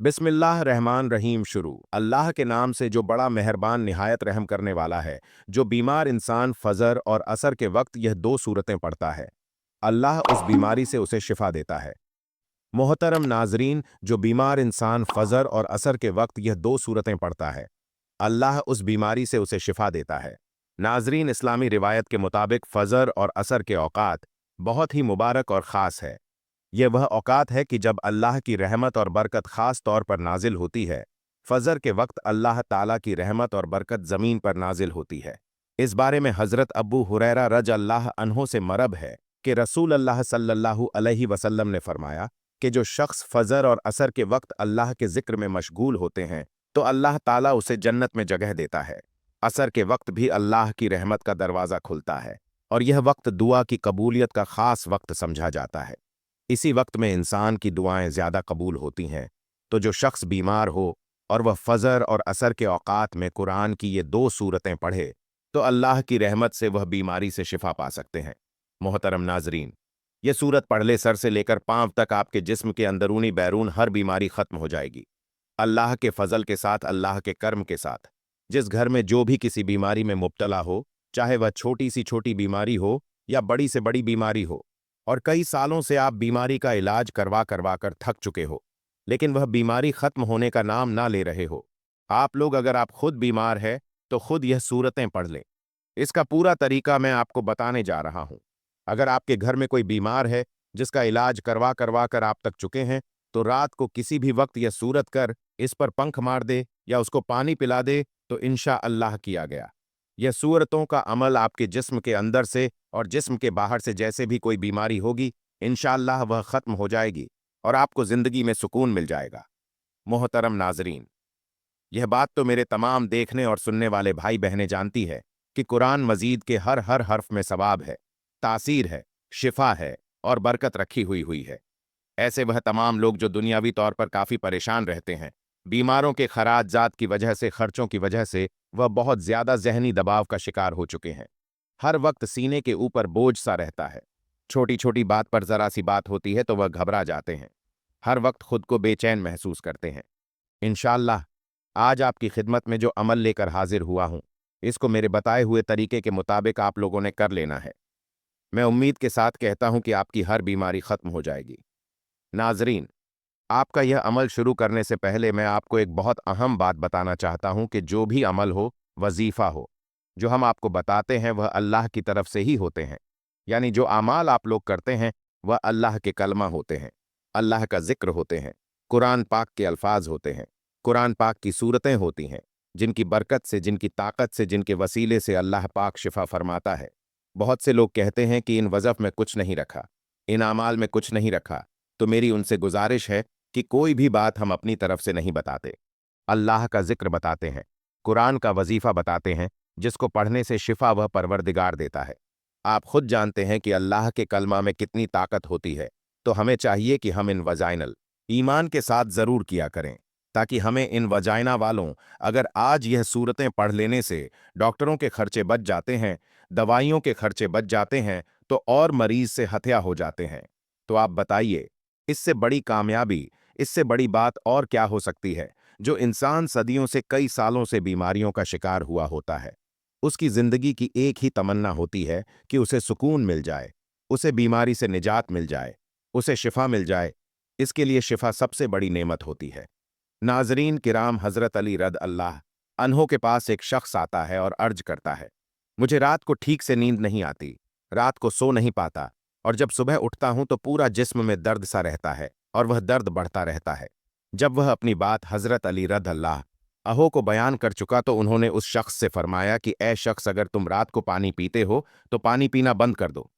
बिस्मिल्लाह रहमान रहीम शुरू अल्लाह के नाम से जो बड़ा मेहरबान निहायत रहम करने वाला है। जो बीमार इंसान फजर और असर के वक्त यह दो सूरतें पढ़ता है, अल्लाह उस बीमारी से उसे शिफा देता है। मोहतरम नाजरीन, जो बीमार इंसान फजर और असर के वक्त यह दो सूरतें पढ़ता है, अल्लाह उस बीमारी से उसे शिफा देता है। नाजरीन, इस्लामी रिवायत के मुताबिक फजर और असर के औकात बहुत ही मुबारक और ख़ास है। यह वह औकात है कि जब अल्लाह की रहमत और बरकत ख़ास तौर पर नाजिल होती है। फजर के वक्त अल्लाह ताला की रहमत और बरकत ज़मीन पर नाजिल होती है। इस बारे में हज़रत अबू हुरैरा रज अल्लाह अन्हो से मरब है कि रसूल अल्लाह सल्लल्लाहु अलैहि वसल्लम ने फरमाया कि जो शख्स फजर और असर के वक्त अल्लाह के जिक्र में मशगूल होते हैं तो अल्लाह ताला उसे जन्नत में जगह देता है। असर के वक्त भी अल्लाह की रहमत का दरवाज़ा खुलता है और यह वक्त दुआ की कबूलियत का ख़ास वक्त समझा जाता है। इसी वक्त में इंसान की दुआएं ज़्यादा कबूल होती हैं। तो जो शख्स बीमार हो और वह फजर और असर के औकात में कुरान की ये दो सूरतें पढ़े तो अल्लाह की रहमत से वह बीमारी से शिफा पा सकते हैं। मोहतरम नाजरीन, ये सूरत पढ़ले सर से लेकर पांव तक आपके जिस्म के अंदरूनी बैरून हर बीमारी खत्म हो जाएगी। अल्लाह के फजल के साथ, अल्लाह के कर्म के साथ, जिस घर में जो भी किसी बीमारी में मुब्तला हो, चाहे वह छोटी सी छोटी बीमारी हो या बड़ी से बड़ी बीमारी हो, और कई सालों से आप बीमारी का इलाज करवा करवा कर थक चुके हो, लेकिन वह बीमारी खत्म होने का नाम ना ले रहे हो। आप लोग, अगर आप खुद बीमार है तो खुद यह सूरतें पढ़ लें। इसका पूरा तरीका मैं आपको बताने जा रहा हूं। अगर आपके घर में कोई बीमार है जिसका इलाज करवा करवा कर आप तक चुके हैं, तो रात को किसी भी वक्त यह सूरत कर इस पर पंख मार दे या उसको पानी पिला दे तो इंशा अल्लाह किया गया। यह सूरतों का अमल आपके जिस्म के अंदर से और जिस्म के बाहर से जैसे भी कोई बीमारी होगी, इंशाअल्लाह वह खत्म हो जाएगी और आपको जिंदगी में सुकून मिल जाएगा। मोहतरम नाजरीन, यह बात तो मेरे तमाम देखने और सुनने वाले भाई बहनें जानती है कि कुरान मजीद के हर हर हर्फ में सवाब है, तासीर है, शिफा है और बरकत रखी हुई है। ऐसे वह तमाम लोग जो दुनियावी तौर पर काफ़ी परेशान रहते हैं, बीमारों के खराजात की वजह से, खर्चों की वजह से वह बहुत ज़्यादा जहनी दबाव का शिकार हो चुके हैं। हर वक्त सीने के ऊपर बोझ सा रहता है। छोटी छोटी बात पर ज़रा सी बात होती है तो वह घबरा जाते हैं। हर वक्त खुद को बेचैन महसूस करते हैं। इंशाअल्लाह आज आपकी खिदमत में जो अमल लेकर हाजिर हुआ हूँ, इसको मेरे बताए हुए तरीके के मुताबिक आप लोगों ने कर लेना है। मैं उम्मीद के साथ कहता हूँ कि आपकी हर बीमारी खत्म हो जाएगी। नाजरीन, आपका यह अमल शुरू करने से पहले मैं आपको एक बहुत अहम बात बताना चाहता हूं कि जो भी अमल हो, वजीफा हो, जो हम आपको बताते हैं वह अल्लाह की तरफ से ही होते हैं। यानी जो आमाल आप लोग करते हैं वह अल्लाह के कलमा होते हैं, अल्लाह का जिक्र होते हैं, कुरान पाक के अल्फाज होते हैं, कुरान पाक की सूरतें होती हैं, जिनकी बरकत से, जिनकी ताकत से, जिनके वसीले से अल्लाह पाक शिफा फरमाता है। बहुत से लोग कहते हैं कि इन वज़फ़ में कुछ नहीं रखा, इन आमाल में कुछ नहीं रखा। तो मेरी उनसे गुजारिश है कि कोई भी बात हम अपनी तरफ से नहीं बताते। अल्लाह का जिक्र बताते हैं, कुरान का वजीफा बताते हैं, जिसको पढ़ने से शिफा वह परवरदिगार देता है। आप खुद जानते हैं कि अल्लाह के कलमा में कितनी ताकत होती है, तो हमें चाहिए कि हम इन वजाइनल ईमान के साथ ज़रूर किया करें, ताकि हमें इन वजाइना वालों, अगर आज यह सूरतें पढ़ लेने से डॉक्टरों के खर्चे बच जाते हैं, दवाइयों के खर्चे बच जाते हैं, तो और मरीज से हत्या हो जाते हैं। तो आप बताइए, इससे बड़ी कामयाबी, इससे बड़ी बात और क्या हो सकती है। जो इंसान सदियों से, कई सालों से बीमारियों का शिकार हुआ होता है, उसकी जिंदगी की एक ही तमन्ना होती है कि उसे सुकून मिल जाए, उसे बीमारी से निजात मिल जाए, उसे शिफा मिल जाए। इसके लिए शिफा सबसे बड़ी नेमत होती है। नाजरीन किराम, हजरत अली रद अल्लाह अन्हो के पास एक शख्स आता है और अर्ज करता है, मुझे रात को ठीक से नींद नहीं आती, रात को सो नहीं पाता, और जब सुबह उठता हूं तो पूरा जिस्म में दर्द सा रहता है और वह दर्द बढ़ता रहता है। जब वह अपनी बात हजरत अली रद अल्लाह अहो को बयान कर चुका तो उन्होंने उस शख्स से फरमाया कि ए शख्स, अगर तुम रात को पानी पीते हो तो पानी पीना बंद कर दो,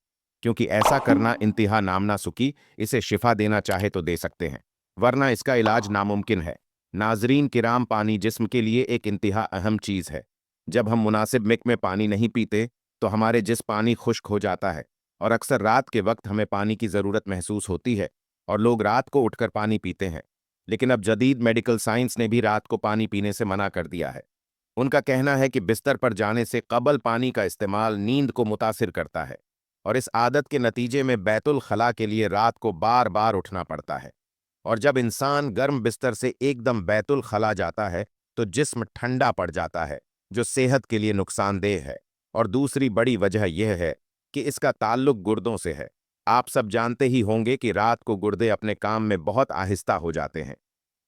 क्योंकि ऐसा करना इंतहा नामना सुकी, इसे शिफा देना चाहे तो दे सकते हैं, वरना इसका इलाज नामुमकिन है। नाजरीन किराम, पानी जिस्म के लिए एक इंतहा अहम चीज़ है। जब हम मुनासिब मिक में पानी नहीं पीते तो हमारे जिस्म पानी खुश्क हो जाता है और अक्सर रात के वक्त हमें पानी की ज़रूरत महसूस होती है और लोग रात को उठकर पानी पीते हैं। लेकिन अब जदीद मेडिकल साइंस ने भी रात को पानी पीने से मना कर दिया है। उनका कहना है कि बिस्तर पर जाने से कबल पानी का इस्तेमाल नींद को मुतासिर करता है और इस आदत के नतीजे में बैतुल खला के लिए रात को बार बार उठना पड़ता है और जब इंसान गर्म बिस्तर से एकदम बैतुल खला जाता है तो जिस्म ठंडा पड़ जाता है, जो सेहत के लिए नुकसानदेह है। और दूसरी बड़ी वजह यह है कि इसका ताल्लुक गुर्दों से है। आप सब जानते ही होंगे कि रात को गुर्दे अपने काम में बहुत आहिस्ता हो जाते हैं।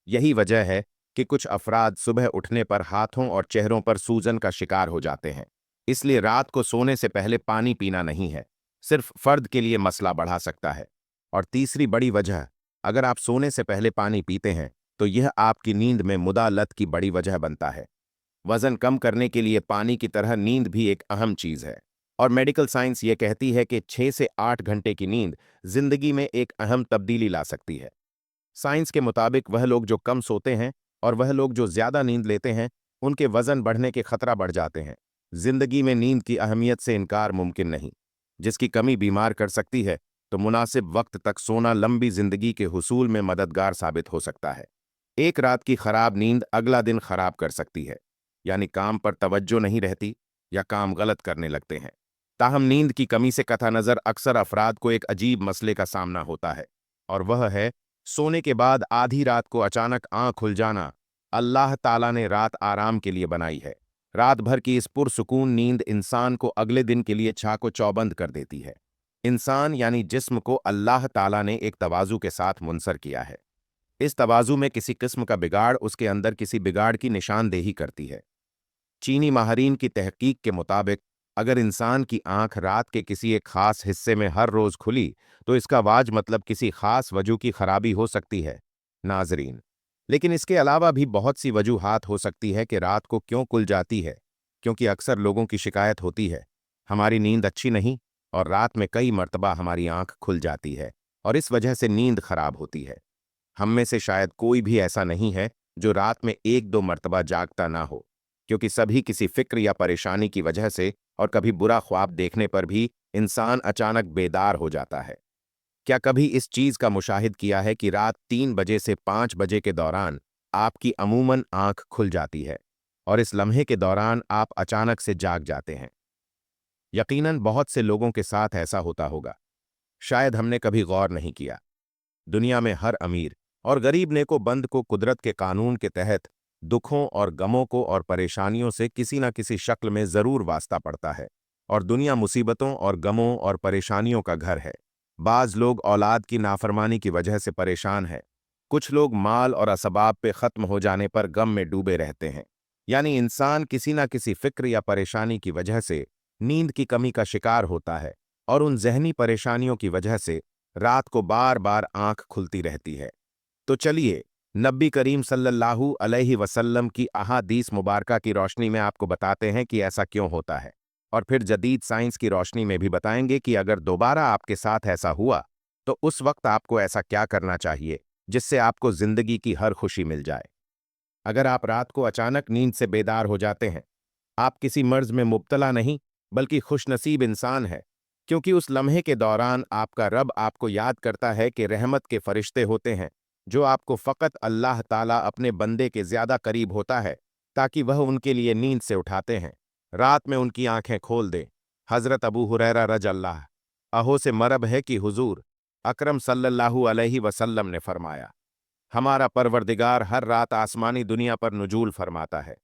यही वजह है कि कुछ अफराद सुबह उठने पर हाथों और चेहरों पर सूजन का शिकार हो जाते हैं। इसलिए रात को सोने से पहले पानी पीना नहीं है, सिर्फ फर्द के लिए मसला बढ़ा सकता है। और तीसरी बड़ी वजह, अगर आप सोने से पहले पानी पीते हैं तो यह आपकी नींद में मुदालत की बड़ी वजह बनता है। वजन कम करने के लिए पानी की तरह नींद भी एक अहम चीज है। और मेडिकल साइंस ये कहती है कि 6 से 8 घंटे की नींद जिंदगी में एक अहम तब्दीली ला सकती है। साइंस के मुताबिक वह लोग जो कम सोते हैं और वह लोग जो ज्यादा नींद लेते हैं, उनके वजन बढ़ने के खतरा बढ़ जाते हैं। जिंदगी में नींद की अहमियत से इनकार मुमकिन नहीं। जिसकी कमी बीमार कर सकती है, तो मुनासिब वक्त तक सोना लंबी जिंदगी के हुसूल में मददगार साबित हो सकता है। एक रात की खराब नींद अगला दिन खराब कर सकती है, यानी काम पर तवज्जो नहीं रहती या काम गलत करने लगते हैं। ताहम नींद की कमी से कथा नजर अक्सर अफराद को एक अजीब मसले का सामना होता है, और वह है सोने के बाद आधी रात को अचानक आंख खुल जाना। अल्लाह ताला ने रात आराम के लिए बनाई है। रात भर की इस पुरसुकून नींद इंसान को अगले दिन के लिए चाको चौबंद कर देती है। इंसान यानी जिस्म को अल्लाह ताला ने एक तवाज़ु के साथ मुनसर किया है। इस तवाज़ु में किसी किस्म का बिगाड़ उसके अंदर किसी बिगाड़ की निशानदेही करती है। चीनी माहरीन की तहकीक के मुताबिक अगर इंसान की आंख रात के किसी एक खास हिस्से में हर रोज खुली तो इसका वाज मतलब किसी खास वजह की खराबी हो सकती है। नाजरीन, लेकिन इसके अलावा भी बहुत सी वजूहात हो सकती है कि रात को क्यों खुल जाती है। क्योंकि अक्सर लोगों की शिकायत होती है हमारी नींद अच्छी नहीं, और रात में कई मर्तबा हमारी आंख खुल जाती है और इस वजह से नींद खराब होती है। हम में से शायद कोई भी ऐसा नहीं है जो रात में एक दो मर्तबा जागता ना हो, क्योंकि सभी किसी फिक्र या परेशानी की वजह से और कभी बुरा ख्वाब देखने पर भी इंसान अचानक बेदार हो जाता है। क्या कभी इस चीज का मुशाहिद किया है कि रात 3 बजे से 5 बजे के दौरान आपकी अमूमन आंख खुल जाती है और इस लम्हे के दौरान आप अचानक से जाग जाते हैं? यकीनन बहुत से लोगों के साथ ऐसा होता होगा। शायद हमने कभी गौर नहीं किया। दुनिया में हर अमीर और गरीब नेको-बंद को कुदरत के कानून के तहत दुखों और गमों को और परेशानियों से किसी न किसी शक्ल में जरूर वास्ता पड़ता है, और दुनिया मुसीबतों और गमों और परेशानियों का घर है। बाज लोग औलाद की नाफरमानी की वजह से परेशान हैं। कुछ लोग माल और असबाब पे खत्म हो जाने पर गम में डूबे रहते हैं। यानी इंसान किसी न किसी फिक्र या परेशानी की वजह से नींद की कमी का शिकार होता है, और उन जहनी परेशानियों की वजह से रात को बार बार आंख खुलती रहती है। तो चलिए, नबी करीम सल्लल्लाहु अलैहि वसल्लम की अहादीस मुबारका की रोशनी में आपको बताते हैं कि ऐसा क्यों होता है, और फिर जदीद साइंस की रोशनी में भी बताएंगे कि अगर दोबारा आपके साथ ऐसा हुआ तो उस वक्त आपको ऐसा क्या करना चाहिए जिससे आपको जिंदगी की हर खुशी मिल जाए। अगर आप रात को अचानक नींद से बेदार हो जाते हैं, आप किसी मर्ज में मुब्तला नहीं बल्कि खुशनसीब इंसान है, क्योंकि उस लम्हे के दौरान आपका रब आपको याद करता है कि रहमत के फरिश्ते होते हैं जो आपको फ़कत अल्लाह ताला अपने बंदे के ज़्यादा करीब होता है ताकि वह उनके लिए नींद से उठाते हैं, रात में उनकी आंखें खोल दे। हज़रत अबू हुरैरा रज़ियल्लाहु अहो से मरब है कि हुजूर अकरम सल्लल्लाहु अलैहि वसल्लम ने फरमाया, हमारा परवरदिगार हर रात आसमानी दुनिया पर नुजूल फरमाता है।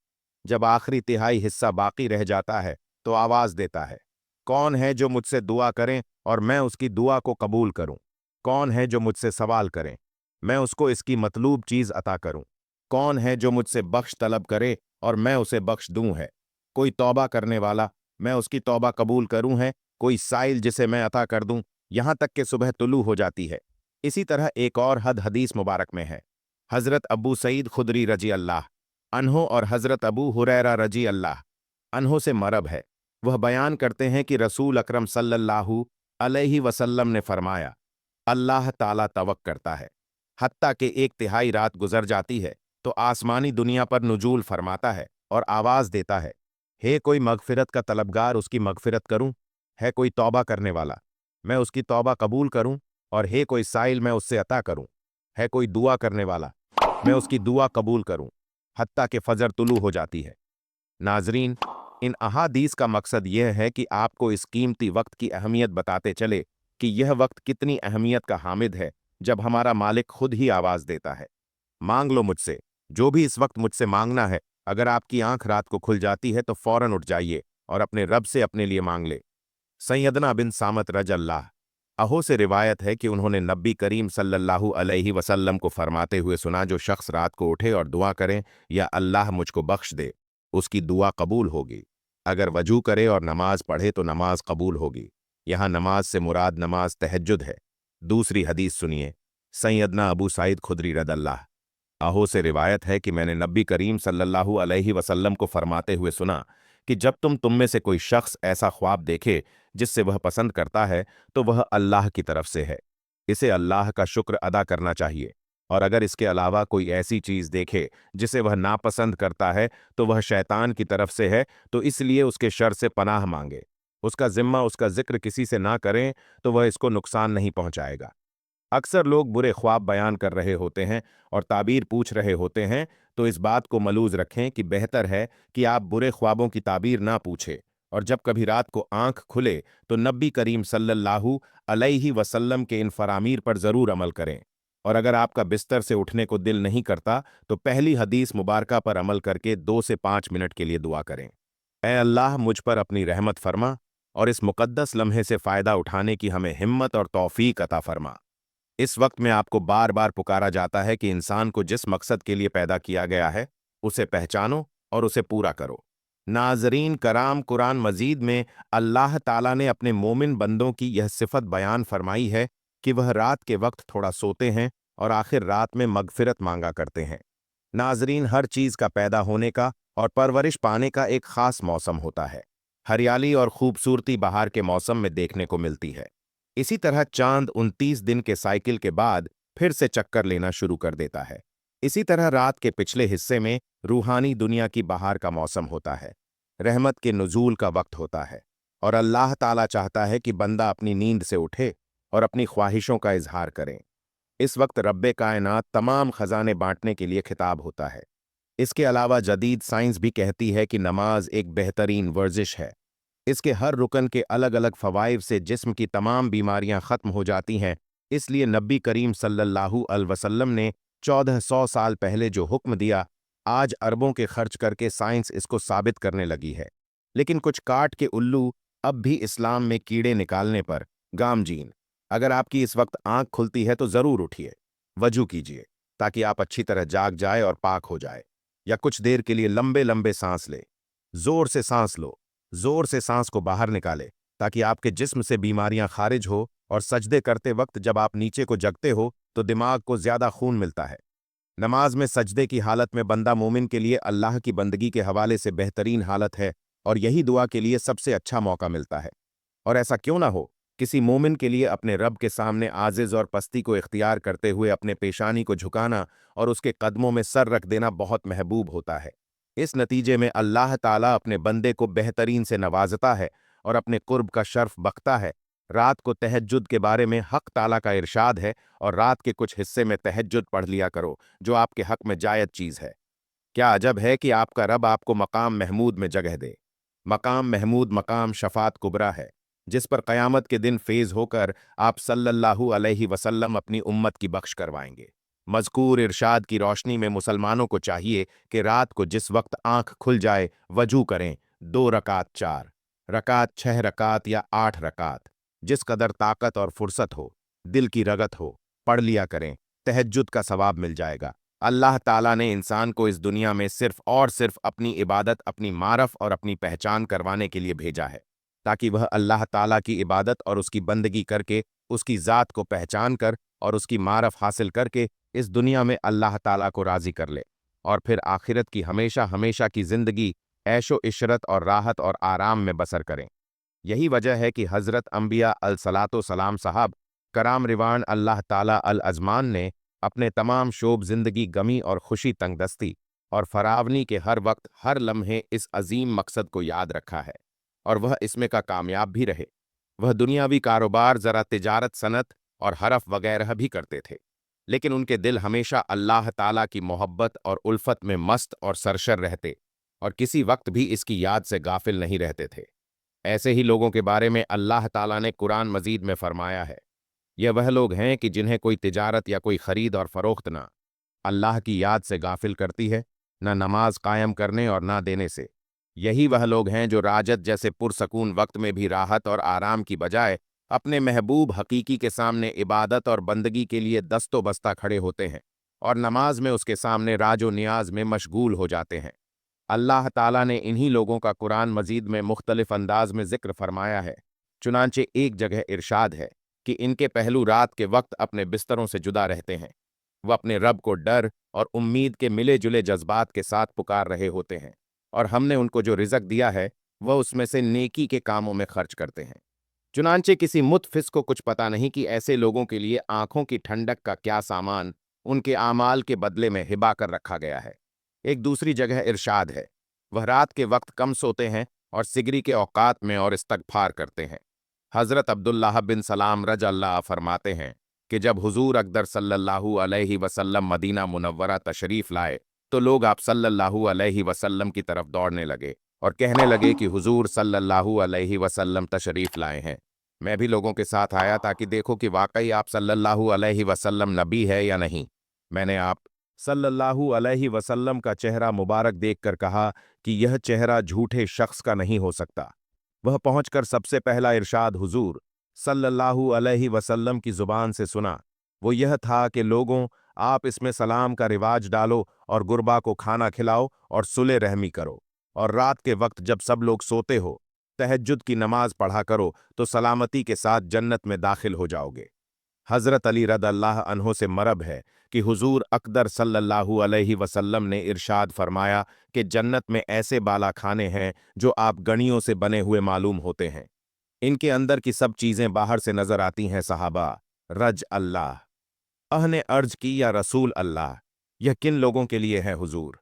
जब आखिरी तिहाई हिस्सा बाकी रह जाता है तो आवाज देता है, कौन है जो मुझसे दुआ करें और मैं उसकी दुआ को कबूल करूं? कौन है जो मुझसे सवाल करें, मैं उसको इसकी मतलूब चीज अता करूं? कौन है जो मुझसे बख्श तलब करे और मैं उसे बख्श दूं? है कोई तौबा करने वाला, मैं उसकी तौबा कबूल करूं? है कोई साइल जिसे मैं अता कर दूं? यहां तक कि सुबह तुलू हो जाती है। इसी तरह एक और हद हदीस मुबारक में है। हजरत अबू सईद खुदरी रजी अल्लाह अन्हो और हजरत अबू हुरैरा रजी अल्लाह अन्हो से मरब है। वह बयान करते हैं कि रसूल अकरम सल्लल्लाहु अलैहि वसल्लम ने फरमाया, अल्लाह ताला तवक्क करता है, हत्ता के एक तिहाई रात गुजर जाती है तो आसमानी दुनिया पर नुजूल फरमाता है और आवाज देता है, हे कोई मगफिरत का तलबगार उसकी मगफिरत करूं? है कोई तौबा करने वाला, मैं उसकी तौबा कबूल करूं? और हे कोई साइल, मैं उससे अता करूं? है कोई दुआ करने वाला, मैं उसकी दुआ कबूल करूं? हत्ता के फजर तुलू हो जाती है। नाजरीन, इन अहादीस का मकसद यह है कि आपको इस कीमती वक्त की अहमियत बताते चले कि यह वक्त कितनी अहमियत का हामिद है जब हमारा मालिक खुद ही आवाज देता है, मांग लो मुझसे, जो भी इस वक्त मुझसे मांगना है। अगर आपकी आंख रात को खुल जाती है तो फौरन उठ जाइए और अपने रब से अपने लिए मांग ले। सैयदना बिन सामत रज अल्लाह अहो से रिवायत है कि उन्होंने नबी करीम सल्लल्लाहु अलैहि वसल्लम को फरमाते हुए सुना, जो शख्स रात को उठे और दुआ करे या अल्लाह मुझको बख्श दे, उसकी दुआ कबूल होगी। अगर वजू करे और नमाज पढ़े तो नमाज कबूल होगी। यहाँ नमाज से मुराद नमाज तहज्जुद है। दूसरी हदीस सुनिए। सैयदना अबू साइद खुदरी रदल्लाह आहो से रिवायत है कि मैंने नबी करीम सल्लल्लाहु अलैहि वसल्लम को फरमाते हुए सुना कि जब तुम में से कोई शख्स ऐसा ख्वाब देखे जिससे वह पसंद करता है तो वह अल्लाह की तरफ से है, इसे अल्लाह का शुक्र अदा करना चाहिए। और अगर इसके अलावा कोई ऐसी चीज देखे जिसे वह नापसंद करता है तो वह शैतान की तरफ से है, तो इसलिए उसके शर से पनाह मांगे। उसका जिम्मा उसका जिक्र किसी से ना करें तो वह इसको नुकसान नहीं पहुंचाएगा। अक्सर लोग बुरे ख्वाब बयान कर रहे होते हैं और ताबीर पूछ रहे होते हैं, तो इस बात को मलूज रखें कि बेहतर है कि आप बुरे ख्वाबों की ताबीर ना पूछें, और जब कभी रात को आंख खुले तो नबी करीम सल्लल्लाहु अलैहि वसल्लम के इन फरामीर पर ज़रूर अमल करें। और अगर आपका बिस्तर से उठने को दिल नहीं करता तो पहली हदीस मुबारका पर अमल करके 2 से 5 मिनट के लिए दुआ करें। ए अल्लाह, मुझ पर अपनी रहमत फरमा और इस मुकद्दस लम्हे से फ़ायदा उठाने की हमें हिम्मत और तौफीक अता फरमा। इस वक्त में आपको बार बार पुकारा जाता है कि इंसान को जिस मकसद के लिए पैदा किया गया है उसे पहचानो और उसे पूरा करो। नाजरीन कराम, कुरान मजीद में अल्लाह ताला ने अपने मोमिन बंदों की यह सिफत बयान फरमाई है कि वह रात के वक्त थोड़ा सोते हैं और आखिर रात में मगफिरत मांगा करते हैं। नाजरीन, हर चीज का पैदा होने का और परवरिश पाने का एक खास मौसम होता है। हरियाली और खूबसूरती बहार के मौसम में देखने को मिलती है। इसी तरह चांद 29 दिन के साइकिल के बाद फिर से चक्कर लेना शुरू कर देता है। इसी तरह रात के पिछले हिस्से में रूहानी दुनिया की बहार का मौसम होता है, रहमत के नुजूल का वक्त होता है, और अल्लाह ताला चाहता है कि बंदा अपनी नींद से उठे और अपनी ख्वाहिशों का इजहार करे। इस वक्त रब्बे कायनात तमाम खजाने बांटने के लिए खिताब होता है। इसके अलावा जदीद साइंस भी कहती है कि नमाज एक बेहतरीन वर्जिश है। इसके हर रुकन के अलग अलग फवाइद से जिस्म की तमाम बीमारियां खत्म हो जाती हैं। इसलिए नबी करीम सल्लल्लाहु अलैहि वसल्लम ने 1400 साल पहले जो हुक्म दिया, आज अरबों के खर्च करके साइंस इसको साबित करने लगी है। लेकिन कुछ काट के उल्लू अब भी इस्लाम में कीड़े निकालने पर गामजीन। अगर आपकी इस वक्त आंख खुलती है तो जरूर उठिए, वजू कीजिए ताकि आप अच्छी तरह जाग जाए और पाक हो जाए, या कुछ देर के लिए लंबे लंबे सांस ले। जोर से सांस लो, जोर से सांस को बाहर निकाले ताकि आपके जिस्म से बीमारियां खारिज हो। और सजदे करते वक्त जब आप नीचे को जगते हो तो दिमाग को ज्यादा खून मिलता है। नमाज में सजदे की हालत में बंदा मोमिन के लिए अल्लाह की बंदगी के हवाले से बेहतरीन हालत है, और यही दुआ के लिए सबसे अच्छा मौका मिलता है। और ऐसा क्यों ना हो, किसी मोमिन के लिए अपने रब के सामने आजिज और पस्ती को इख्तियार करते हुए अपने पेशानी को झुकाना और उसके कदमों में सर रख देना बहुत महबूब होता है। इस नतीजे में अल्लाह ताला अपने बंदे को बेहतरीन से नवाजता है और अपने कुर्ब का शर्फ बख्ता है। रात को तहज्जुद के बारे में हक ताला का इरशाद है, और रात के कुछ हिस्से में तहज्जुद पढ़ लिया करो, जो आपके हक में जायज चीज है। क्या अजब है कि आपका रब आपको मकाम महमूद में जगह दे। मकाम महमूद मकाम शफात कुबरा है, जिस पर क़यामत के दिन फेज होकर आप सल्लल्लाहु अलैहि वसल्लम अपनी उम्मत की बख्श करवाएंगे। मज़कूर इरशाद की रोशनी में मुसलमानों को चाहिए कि रात को जिस वक्त आंख खुल जाए वजू करें, 2 रकात, 4 रकात, 6 रकात या 8 रकात, जिस कदर ताकत और फुर्सत हो, दिल की रगत हो, पढ़ लिया करें। तहज्जुद का सवाब मिल जाएगा। अल्लाह ताला ने इंसान को इस दुनिया में सिर्फ और सिर्फ अपनी इबादत, अपनी मारफ और अपनी पहचान करवाने के लिए भेजा है, ताकि वह अल्लाह ताला की इबादत और उसकी बंदगी करके उसकी ज़ात को पहचान कर और उसकी मारफ हासिल करके इस दुनिया में अल्लाह ताला को राज़ी कर ले, और फिर आखिरत की हमेशा हमेशा की ज़िंदगी ऐशो इशरत और राहत और आराम में बसर करें। यही वजह है कि हज़रत अंबिया अलसलातो सलाम साहब कराम रिवान अल्लाह ताला अल अज़मान ने अपने तमाम शोब ज़िंदगी गमी और खुशी, तंगदस्ती और फरावनी के हर वक्त हर लम्हे इस अजीम मकसद को याद रखा है, और वह इसमें का कामयाब भी रहे। वह दुनियावी कारोबार, ज़रा तिजारत, सनत और हरफ वगैरह भी करते थे, लेकिन उनके दिल हमेशा अल्लाह ताला की मोहब्बत और उल्फत में मस्त और सरशर रहते, और किसी वक्त भी इसकी याद से गाफिल नहीं रहते थे। ऐसे ही लोगों के बारे में अल्लाह ताला ने कुरान मजीद में फरमाया है, ये वह लोग हैं कि जिन्हें कोई तिजारत या कोई खरीद और फरोख्त ना अल्लाह की याद से गाफिल करती है, न नमाज कायम करने और ना देने से। यही वह लोग हैं जो राजत जैसे पुरसकून वक्त में भी राहत और आराम की बजाय अपने महबूब हकीकी के सामने इबादत और बंदगी के लिए दस्तो बस्ता खड़े होते हैं और नमाज में उसके सामने राजो नियाज में मशगूल हो जाते हैं। अल्लाह ताला ने इन्हीं लोगों का कुरान मजीद में मुख्तलिफ अंदाज में जिक्र फरमाया है। चुनांचे एक जगह इरशाद है कि इनके पहलू रात के वक्त अपने बिस्तरों से जुदा रहते हैं। वह अपने रब को डर और उम्मीद के मिले जुले जज्बात के साथ पुकार रहे होते हैं, और हमने उनको जो रिज़्क दिया है वह उसमें से नेकी के कामों में खर्च करते हैं। चुनांचे किसी मुतफिस को कुछ पता नहीं कि ऐसे लोगों के लिए आंखों की ठंडक का क्या सामान उनके आमाल के बदले में हिबा कर रखा गया है। एक दूसरी जगह इरशाद है, वह रात के वक्त कम सोते हैं और सिगरी के औकात में और इस्तगफार करते हैं। हज़रत अब्दुल्लाह बिन सलाम रज़ियल्लाहु फरमाते हैं कि जब हुजूर अकदर सल्लल्लाहु अलैहि वसल्लम मदीना मुनव्वरा तशरीफ लाए तो लोग आप सल्लल्लाहु अलैहि वसल्लम की तरफ दौड़ने लगे और कहने लगे कि हुजूर सल्लल्लाहु अलैहि वसल्लम तशरीफ लाए हैं। मैं भी लोगों के साथ आया ताकि देखो कि वाकई आप सल्लल्लाहु अलैहि वसल्लम नबी है या नहीं। मैंने आप सल्लल्लाहु अलैहि वसल्लम का चेहरा मुबारक देखकर कहा कि यह चेहरा झूठे शख्स का नहीं हो सकता। वह पहुंचकर सबसे पहला इरशाद हुजूर सल्लल्लाहु अलैहि वसल्लम की जुबान से सुना, वो यह था कि लोगों, आप इसमें सलाम का रिवाज डालो और गुरबा को खाना खिलाओ और सुले रहमी करो, और रात के वक्त जब सब लोग सोते हो तहज्जुद की नमाज पढ़ा करो तो सलामती के साथ जन्नत में दाखिल हो जाओगे। हज़रत अली रज़ियल्लाहु अन्हो से मरब है कि हुजूर अकदर सल्लल्लाहु अलैहि वसल्लम ने इरशाद फरमाया कि जन्नत में ऐसे बाला खाने हैं जो आप गणियों से बने हुए मालूम होते हैं। इनके अंदर की सब चीज़ें बाहर से नजर आती हैं। सहाबा रज अल्लाह ने अर्ज की, या रसूल अल्लाह, यह किन लोगों के लिए है हुजूर?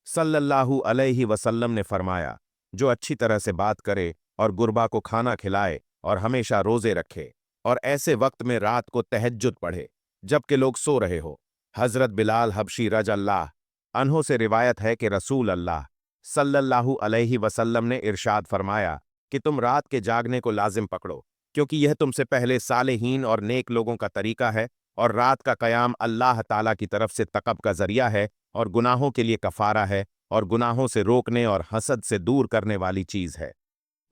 सल्लल्लाहु अलैहि वसल्लम ने फरमाया, जो अच्छी तरह से बात करे और गुरबा को खाना खिलाए और हमेशा रोजे रखे और ऐसे वक्त में रात को तहज्जुद पढ़े जबकि लोग सो रहे हो। हजरत बिलाल हबशी रज़ियल्लाहु अन्हो से रिवायत है कि रसूल अल्लाह सल्लल्लाहु अलैहि वसल्लम ने इरशाद फरमाया कि तुम रात के जागने को लाजिम पकड़ो, क्योंकि यह तुमसे पहले सालेहीन और नेक लोगों का तरीका है, और रात का कयाम अल्लाह ताला की तरफ से तकब का जरिया है और गुनाहों के लिए कफारा है और गुनाहों से रोकने और हसद से दूर करने वाली चीज है।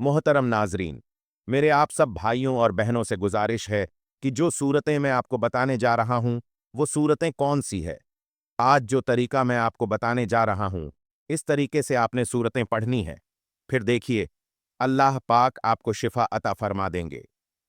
मोहतरम नाजरीन, मेरे आप सब भाइयों और बहनों से गुजारिश है कि जो सूरतें मैं आपको बताने जा रहा हूं वो सूरतें कौन सी है। आज जो तरीका मैं आपको बताने जा रहा हूं, इस तरीके से आपने सूरतें पढ़नी है। फिर देखिए, अल्लाह पाक आपको शिफा अता फरमा देंगे,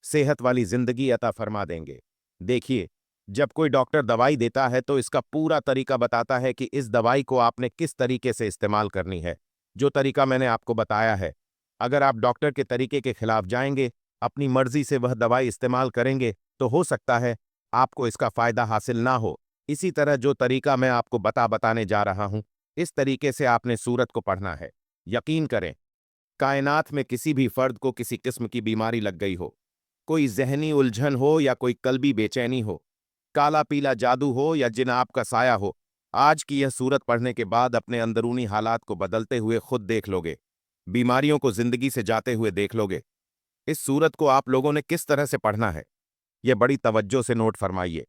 सेहत वाली जिंदगी अता फरमा देंगे। देखिए, जब कोई डॉक्टर दवाई देता है तो इसका पूरा तरीका बताता है कि इस दवाई को आपने किस तरीके से इस्तेमाल करनी है। जो तरीका मैंने आपको बताया है, अगर आप डॉक्टर के तरीके के खिलाफ जाएंगे, अपनी मर्जी से वह दवाई इस्तेमाल करेंगे, तो हो सकता है आपको इसका फायदा हासिल ना हो। इसी तरह जो तरीका मैं आपको बताने जा रहा हूं, इस तरीके से आपने सूरत को पढ़ना है। यकीन करें, कायनात में किसी भी फर्द को किसी किस्म की बीमारी लग गई हो, कोई जहनी उलझन हो या कोई कल्बी बेचैनी हो, काला पीला जादू हो या जिन आपका साया हो, आज की यह सूरत पढ़ने के बाद अपने अंदरूनी हालात को बदलते हुए खुद देख लोगे, बीमारियों को जिंदगी से जाते हुए देख लोगे। इस सूरत को आप लोगों ने किस तरह से पढ़ना है, यह बड़ी तवज्जो से नोट फरमाइए।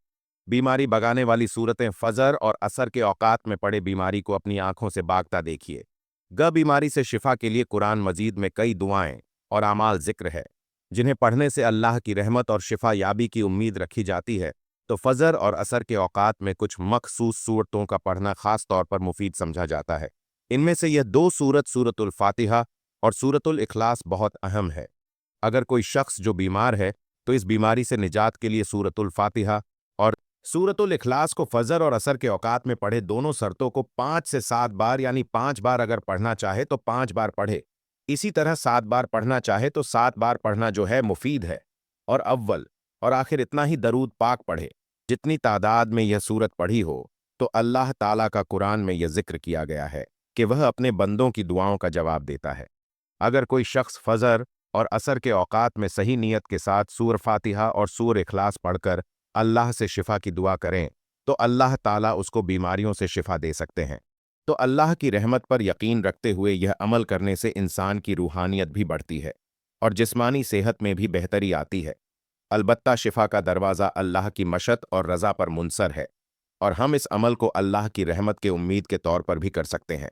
बीमारी भगाने वाली सूरतें फजर और असर के औकात में पड़े बीमारी को अपनी आंखों से बागता देखिए। बीमारी से शिफा के लिए कुरान मजीद में कई दुआएं और आमाल जिक्र है, जिन्हें पढ़ने से अल्लाह की रहमत और शिफा याबी की उम्मीद रखी जाती है। तो फजर और असर के औकात में कुछ मखसूस सूरतों का पढ़ना खास तौर पर मुफीद समझा जाता है। इनमें से यह दो सूरतुल फातिहा और सूरतुल इखलास बहुत अहम है। अगर कोई शख्स जो बीमार है तो इस बीमारी से निजात के लिए सूरतुल फातिहा और सूरतुल इखलास को फजर और असर के औकात में पढ़े। दोनों शर्तों को 5 से 7 बार यानी 5 बार अगर पढ़ना चाहे तो 5 बार पढ़े। इसी तरह 7 बार पढ़ना चाहे तो 7 बार पढ़ना जो है मुफीद है। और अव्वल और आखिर इतना ही दरूद पाक पढ़े जितनी तादाद में यह सूरत पढ़ी हो। तो अल्लाह ताला का कुरान में यह जिक्र किया गया है कि वह अपने बंदों की दुआओं का जवाब देता है। अगर कोई शख्स फजर और असर के औकात में सही नीयत के साथ सूर फातिहा और सूर इखलास पढ़कर अल्लाह से शिफा की दुआ करें तो अल्लाह ताला उसको बीमारियों से शिफा दे सकते हैं। तो अल्लाह की रहमत पर यकीन रखते हुए यह अमल करने से इंसान की रूहानियत भी बढ़ती है और जिस्मानी सेहत में भी बेहतरी आती है। अलबत्ता शिफा का दरवाज़ा अल्लाह की मशत और रज़ा पर मुनसर है, और हम इस अमल को अल्लाह की रहमत के उम्मीद के तौर पर भी कर सकते हैं।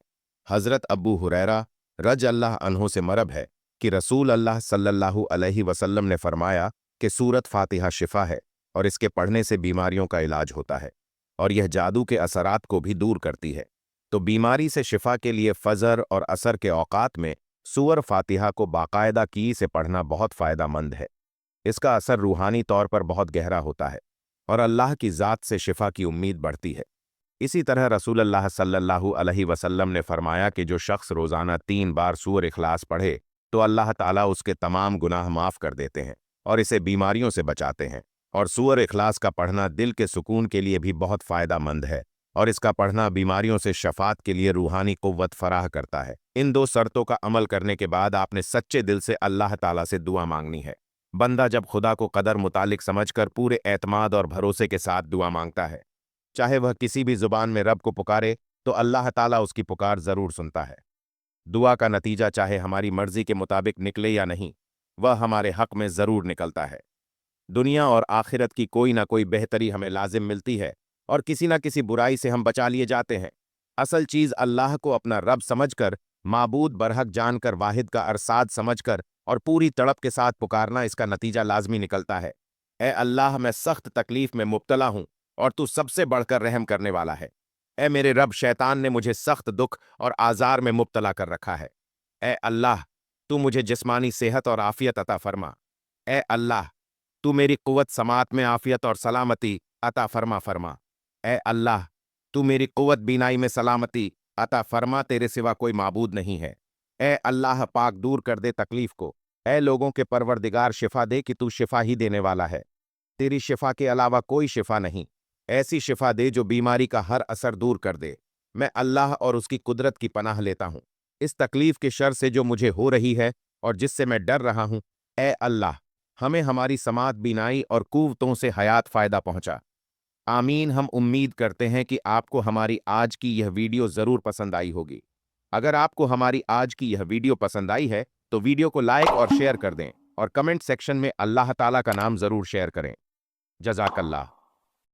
हज़रत अबू हुरैरा रज अल्लाह अन्हो से मरब है कि रसूल अल्लाह सल्लल्लाहु अलैहि वसल्लम ने फरमाया कि सूरत फातिहा शिफा है और इसके पढ़ने से बीमारियों का इलाज होता है और यह जादू के असरात को भी दूर करती है। तो बीमारी से शिफा के लिए फजर और असर के औकात में सूर फातिहा को बाकायदा की से पढ़ना बहुत फ़ायदामंद है। इसका असर रूहानी तौर पर बहुत गहरा होता है और अल्लाह की ज़ात से शिफा की उम्मीद बढ़ती है। इसी तरह रसूलुल्लाह सल्लल्लाहु अलैहि वसल्लम ने फरमाया कि जो शख्स रोज़ाना 3 बार सूर इखलास पढ़े तो अल्लाह ताला उसके तमाम गुनाह माफ़ कर देते हैं और इसे बीमारियों से बचाते हैं। और सूर इखलास का पढ़ना दिल के सुकून के लिए भी बहुत फ़ायदामंद है और इसका पढ़ना बीमारियों से शफात के लिए रूहानी कुव्वत फराह करता है। इन 2 शर्तों का अमल करने के बाद आपने सच्चे दिल से अल्लाह ताला से दुआ मांगनी है। बंदा जब खुदा को कदर मुतालिक समझकर पूरे एतमाद और भरोसे के साथ दुआ मांगता है, चाहे वह किसी भी जुबान में रब को पुकारे, तो अल्लाह ताला उसकी पुकार ज़रूर सुनता है। दुआ का नतीजा चाहे हमारी मर्जी के मुताबिक निकले या नहीं, वह हमारे हक में ज़रूर निकलता है। दुनिया और आखिरत की कोई ना कोई बेहतरी हमें लाजिम मिलती है और किसी ना किसी बुराई से हम बचा लिए जाते हैं। असल चीज़ अल्लाह को अपना रब समझकर, माबूद बरहक जानकर, वाहिद का अरसाद समझकर और पूरी तड़प के साथ पुकारना, इसका नतीजा लाजमी निकलता है। ए अल्लाह, मैं सख्त तकलीफ में मुब्तला हूँ और तू सबसे बढ़कर रहम करने वाला है। ए मेरे रब, शैतान ने मुझे सख्त दुख और आज़ार में मुब्तला कर रखा है। ए अल्लाह, तू मुझे जिस्मानी सेहत और आफियत अता फरमा। ए अल्लाह, तू मेरी कुव्वत समात में आफियत और सलामती अता फरमा। ए अल्लाह, तू मेरी कुव्वत बीनाई में सलामती अता फरमा, तेरे सिवा कोई माबूद नहीं है। ए अल्लाह पाक, दूर कर दे तकलीफ को। ए लोगों के परवरदिगार, शिफा दे कि तू शिफा ही देने वाला है। तेरी शिफा के अलावा कोई शिफा नहीं। ऐसी शिफा दे जो बीमारी का हर असर दूर कर दे। मैं अल्लाह और उसकी कुदरत की पनाह लेता हूँ इस तकलीफ के शर से जो मुझे हो रही है और जिससे मैं डर रहा हूँ। ए अल्लाह, हमें हमारी समात, बीनाई और कुव्वतों से हयात फ़ायदा पहुँचा। आमीन। हम उम्मीद करते हैं कि आपको हमारी आज की यह वीडियो ज़रूर पसंद आई होगी। अगर आपको हमारी आज की यह वीडियो पसंद आई है तो वीडियो को लाइक और शेयर कर दें और कमेंट सेक्शन में अल्लाह ताला का नाम ज़रूर शेयर करें। जज़ाकल्लाह।